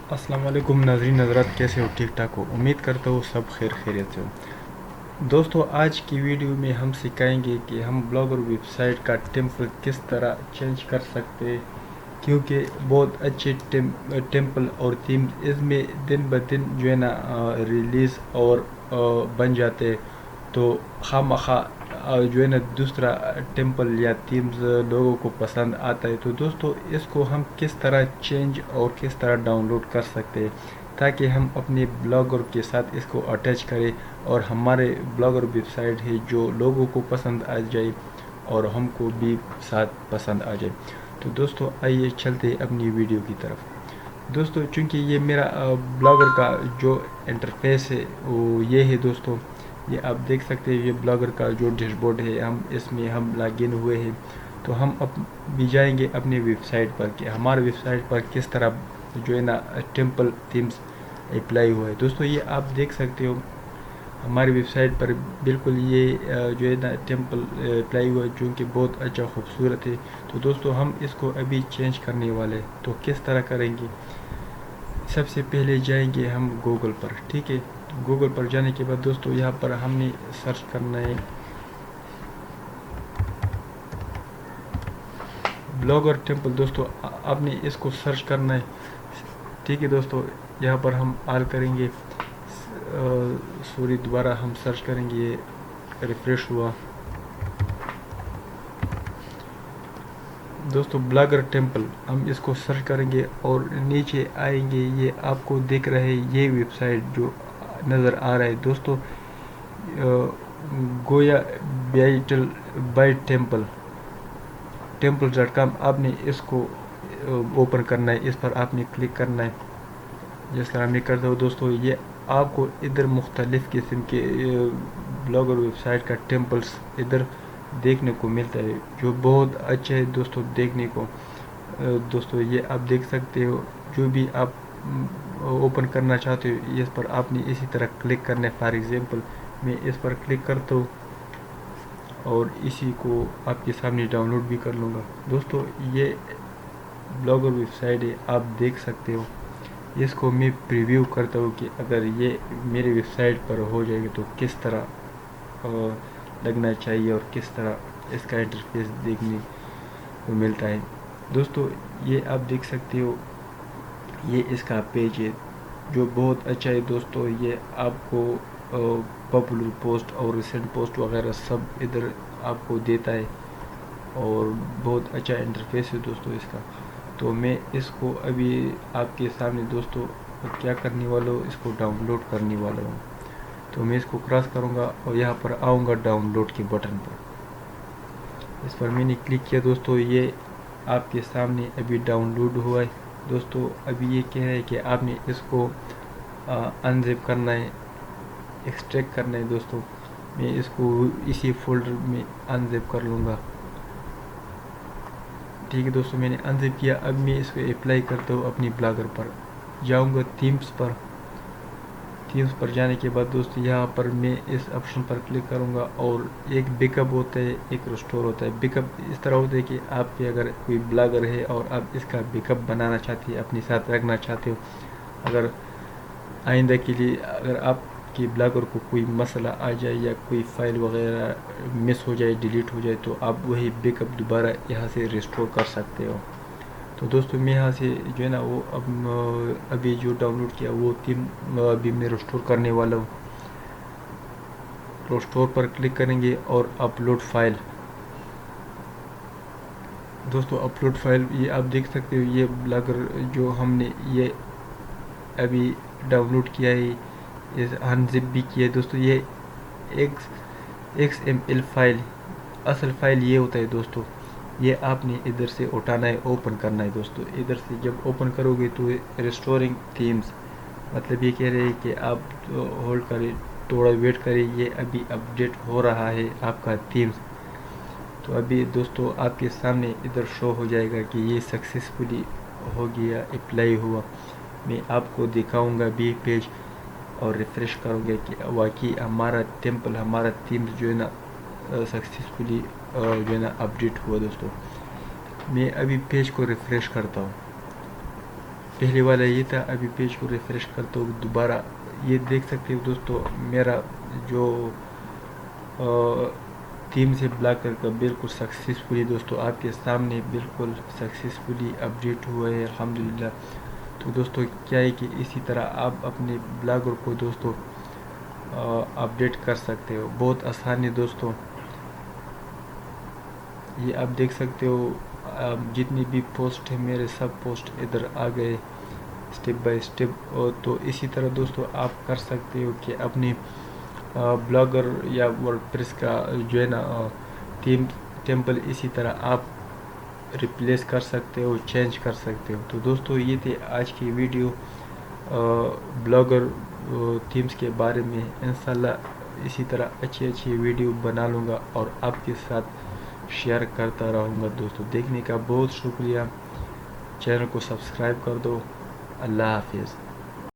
अस्सलाम वालेकुम नाज़रीन हज़रात, कैसे हो? ठीक ठाक हो? उम्मीद करता हूँ सब खैरियत से हो। दोस्तों, आज की वीडियो में हम सिखाएंगे कि हम ब्लॉगर वेबसाइट का टेम्पल किस तरह चेंज कर सकते हैं, क्योंकि बहुत अच्छे टेम्पल और थीम इसमें दिन ब दिन जो है ना रिलीज़ और बन जाते हैं। तो खामखा जो है ना दूसरा टेम्पल या थीम्स लोगों को पसंद आता है। तो दोस्तों, इसको हम किस तरह चेंज और किस तरह डाउनलोड कर सकते हैं ताकि हम अपने ब्लॉगर के साथ इसको अटैच करें और हमारे ब्लॉगर वेबसाइट है जो लोगों को पसंद आ जाए और हमको भी साथ पसंद आ जाए। तो दोस्तों, आइए चलते अपनी वीडियो की तरफ। दोस्तों, चूंकि ये मेरा ब्लॉगर का जो इंटरफेस है वो ये है दोस्तों। ये आप देख सकते हैं, ये ब्लॉगर का जो डैशबोर्ड है, इसमें हम लॉगिन हुए हैं। तो हम अब भी जाएंगे अपने वेबसाइट पर कि हमारे वेबसाइट पर किस तरह जो है ना टेम्पल थीम्स अप्लाई हुआ है। दोस्तों, ये आप देख सकते हो हमारी वेबसाइट पर बिल्कुल ये जो है ना टेम्पल अप्लाई हुआ है, जो कि बहुत अच्छा खूबसूरत है। तो दोस्तों, हम इसको अभी चेंज करने वाले हैं। तो किस तरह करेंगे? सबसे पहले जाएंगे हम गूगल पर, ठीक है। गूगल पर जाने के बाद दोस्तों, यहाँ पर हमने सर्च करना है ब्लॉगर टेम्पल। दोस्तों, आपने इसको सर्च करना है, ठीक है दोस्तों। यहाँ पर हम आल करेंगे, सॉरी दोबारा हम सर्च करेंगे, ये रिफ्रेश हुआ। दोस्तों, ब्लॉगर टेम्पल हम इसको सर्च करेंगे और नीचे आएंगे। ये आपको दिख रहे ये वेबसाइट जो नज़र आ रहा है दोस्तों, गोया बैटल बाय टेम्पल.com। आपने इसको ओपन करना है, इस पर आपने क्लिक करना है। जिस तरह मैं करता हूँ दोस्तों, ये आपको इधर मुख्तलिफ़ किस्म के ब्लॉगर वेबसाइट का टेम्पल्स इधर देखने को मिलता है, जो बहुत अच्छा है दोस्तों देखने को। दोस्तों, ये आप देख सकते हो, जो भी आप ओपन करना चाहते हो इस पर आपने इसी तरह क्लिक करना है। फॉर एग्ज़ाम्पल मैं इस पर क्लिक करता हूँ और इसी को आपके सामने डाउनलोड भी कर लूँगा। दोस्तों, ये ब्लॉगर वेबसाइट है, आप देख सकते हो। इसको मैं प्रीव्यू करता हूँ कि अगर ये मेरे वेबसाइट पर हो जाएगी तो किस तरह लगना चाहिए और किस तरह इसका इंटरफेस देखने को मिलता है। दोस्तों, ये आप देख सकते हो, ये इसका पेज है जो बहुत अच्छा है दोस्तों। ये आपको पॉपुलर पोस्ट और रिसेंट पोस्ट वगैरह सब इधर आपको देता है और बहुत अच्छा इंटरफेस है दोस्तों इसका। तो मैं इसको अभी आपके सामने दोस्तों क्या करने वाला हूँ, इसको डाउनलोड करने वाला हूँ। तो मैं इसको क्रॉस करूँगा और यहाँ पर आऊँगा डाउनलोड के बटन पर। इस पर मैंने क्लिक किया दोस्तों, ये आपके सामने अभी डाउनलोड हुआ है। दोस्तों, अभी ये कह रहा है कि आपने इसको अनजिप करना है, एक्सट्रैक्ट करना है। दोस्तों, मैं इसको इसी फोल्डर में अनजिप कर लूँगा, ठीक है दोस्तों। मैंने अनजिप किया। अब मैं इसको अप्लाई करता हूँ अपनी ब्लॉगर पर। जाऊँगा थीम्स पर। थीम्स पर जाने के बाद दोस्तों, यहाँ पर मैं इस ऑप्शन पर क्लिक करूँगा और एक बैकअप होता है, एक रिस्टोर होता है। बैकअप इस तरह होता है कि आपके अगर कोई ब्लॉगर है और आप इसका बैकअप बनाना चाहते हैं, अपने साथ रखना चाहते हो, अगर आइंदा के लिए अगर आपके ब्लॉगर को कोई मसला आ जाए या कोई फ़ाइल वगैरह मिस हो जाए, डिलीट हो जाए, तो आप वही बैकअप दोबारा यहाँ से रिस्टोर कर सकते हो। तो दोस्तों, मैं यहाँ से जो है ना वो अभी जो डाउनलोड किया वो थीम अभी मैं रिस्टोर करने वाला हूँ। रिस्टोर पर क्लिक करेंगे और अपलोड फाइल। दोस्तों, अपलोड फाइल ये आप देख सकते हो, ये ब्लॉगर जो हमने ये अभी डाउनलोड किया है, इस अनजिप भी किया है दोस्तों। ये XML फाइल, असल फाइल ये होता है दोस्तों। ये आपने इधर से उठाना है, ओपन करना है दोस्तों। इधर से जब ओपन करोगे तो रिस्टोरिंग थीम्स, मतलब ये कह रहे हैं कि आप होल्ड करें, थोड़ा वेट करें, ये अभी अपडेट हो रहा है आपका थीम्स। तो अभी दोस्तों आपके सामने इधर शो हो जाएगा कि ये सक्सेसफुली हो गया, अप्लाई हुआ। मैं आपको दिखाऊंगा भी पेज और रिफ़्रेश करोगे कि वाकई हमारा टेम्पल, हमारा थीम्स जो है ना सक्सेसफुली जो है ना अपडेट हुआ। दोस्तों, मैं अभी पेज को रिफ़्रेश करता हूँ। پہلے والا یہ تھا. ابھی پیج کو ریفریش کرتا ہوں دوبارہ. یہ دیکھ سکتے ہو دوستو میرا جو تھیم سے بلاگر کا بالکل سکسیسفلی دوستو آپ کے سامنے بالکل سکسیسفلی اپڈیٹ ہوا ہے الحمدللہ. تو دوستو کیا ہے کہ اسی طرح آپ اپنے بلاگر کو دوستو اپڈیٹ کر سکتے ہو. بہت آسان ہے دوستو. یہ آپ دیکھ سکتے ہو جتنی بھی پوسٹ ہے میرے سب پوسٹ ادھر آ گئے اسٹیپ بائی اسٹیپ. تو اسی طرح دوستو آپ کر سکتے ہو کہ اپنی بلاگر یا ورڈ پریس کا جو ہے نا تھیم ٹیمپل اسی طرح آپ ریپلیس کر سکتے ہو, چینج کر سکتے ہو. تو دوستو یہ تھے آج کی ویڈیو بلاگر تھیمز کے بارے میں. انشاءاللہ اسی طرح اچھی ویڈیو بنا لوں گا اور آپ کے ساتھ شیئر کرتا رہوں گا. دوستو دیکھنے کا بہت شکریہ. چینل کو سبسکرائب کر دو. اللہ حافظ.